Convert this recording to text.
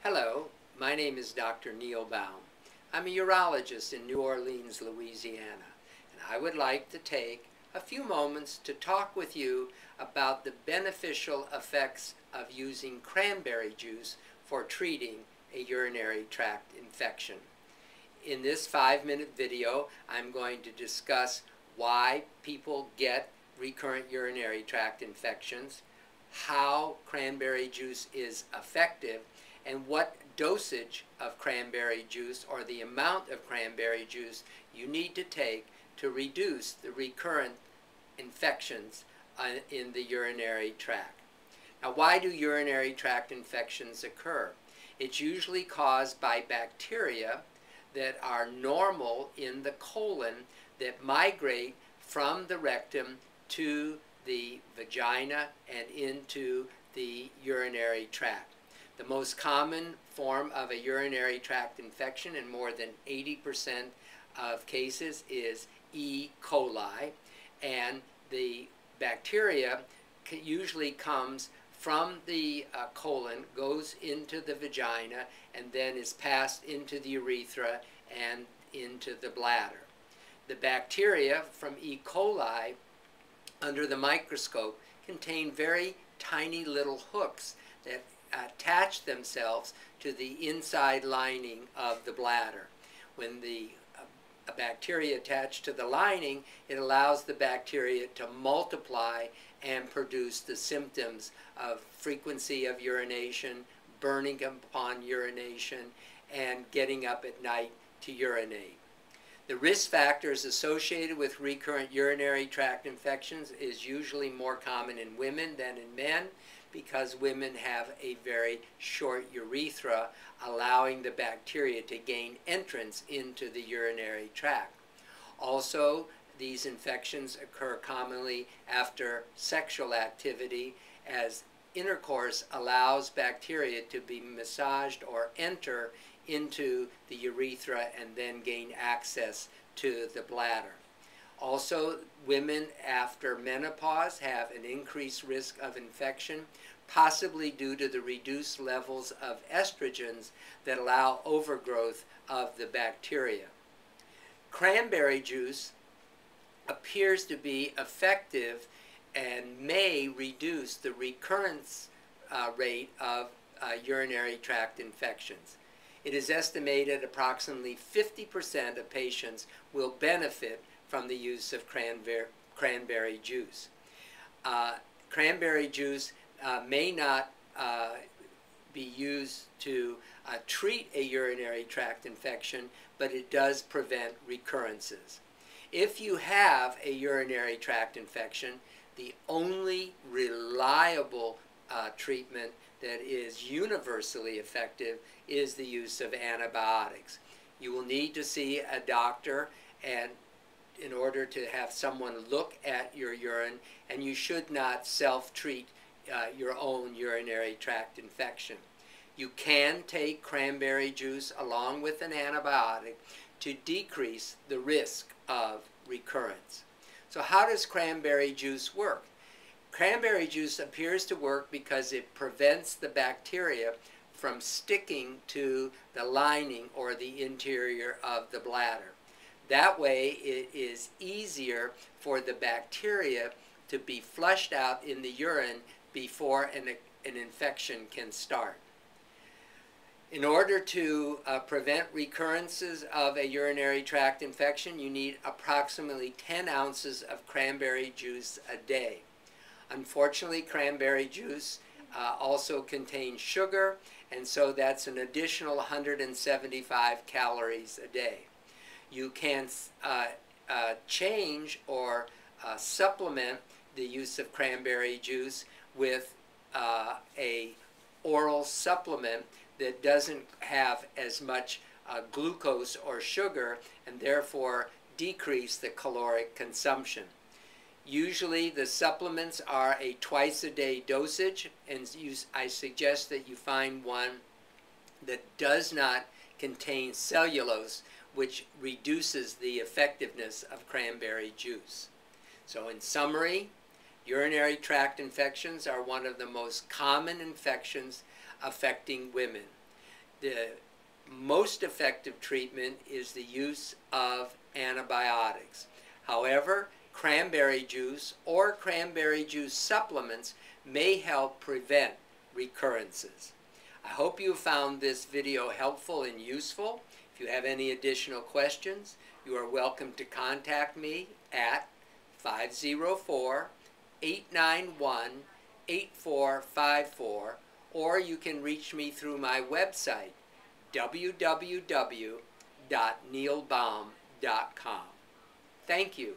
Hello, my name is Dr. Neil Baum. I'm a urologist in New Orleans, Louisiana, and I would like to take a few moments to talk with you about the beneficial effects of using cranberry juice for treating a urinary tract infection. In this 5-minute video, I'm going to discuss why people get recurrent urinary tract infections, how cranberry juice is effective, and what dosage of cranberry juice or the amount of cranberry juice you need to take to reduce the recurrent infections in the urinary tract. Now, why do urinary tract infections occur? It's usually caused by bacteria that are normal in the colon that migrate from the rectum to the vagina and into the urinary tract. The most common form of a urinary tract infection in more than 80% of cases is E. coli, and the bacteria usually comes from the colon, goes into the vagina, and then is passed into the urethra and into the bladder. The bacteria from E. coli, under the microscope, contain very tiny little hooks that attach themselves to the inside lining of the bladder. When the bacteria attach to the lining, it allows the bacteria to multiply and produce the symptoms of frequency of urination, burning upon urination, and getting up at night to urinate. The risk factors associated with recurrent urinary tract infections is usually more common in women than in men, because women have a very short urethra, allowing the bacteria to gain entrance into the urinary tract. Also, these infections occur commonly after sexual activity, as intercourse allows bacteria to be massaged or enter into the urethra and then gain access to the bladder. Also, women after menopause have an increased risk of infection, possibly due to the reduced levels of estrogens that allow overgrowth of the bacteria. Cranberry juice appears to be effective and may reduce the recurrence rate of urinary tract infections. It is estimated approximately 50% of patients will benefit from the use of cranberry juice. Cranberry juice may not be used to treat a urinary tract infection, but it does prevent recurrences. If you have a urinary tract infection, the only reliable treatment that is universally effective is the use of antibiotics. You will need to see a doctor and in order to have someone look at your urine, and you should not self-treat your own urinary tract infection. You can take cranberry juice along with an antibiotic to decrease the risk of recurrence. So how does cranberry juice work? Cranberry juice appears to work because it prevents the bacteria from sticking to the lining or the interior of the bladder. That way it is easier for the bacteria to be flushed out in the urine before an infection can start. In order to prevent recurrences of a urinary tract infection, you need approximately 10 ounces of cranberry juice a day. Unfortunately, cranberry juice also contains sugar, and so that's an additional 175 calories a day. You can change or supplement the use of cranberry juice with a oral supplement that doesn't have as much glucose or sugar, and therefore decrease the caloric consumption. Usually the supplements are a twice-a-day dosage, and I suggest that you find one that does not contain cellulose, which reduces the effectiveness of cranberry juice. So in summary, urinary tract infections are one of the most common infections affecting women. the most effective treatment is the use of antibiotics. However, cranberry juice or cranberry juice supplements may help prevent recurrences. I hope you found this video helpful and useful. If you have any additional questions, you are welcome to contact me at 504-891-8454, or you can reach me through my website, www.neilbaum.com. Thank you.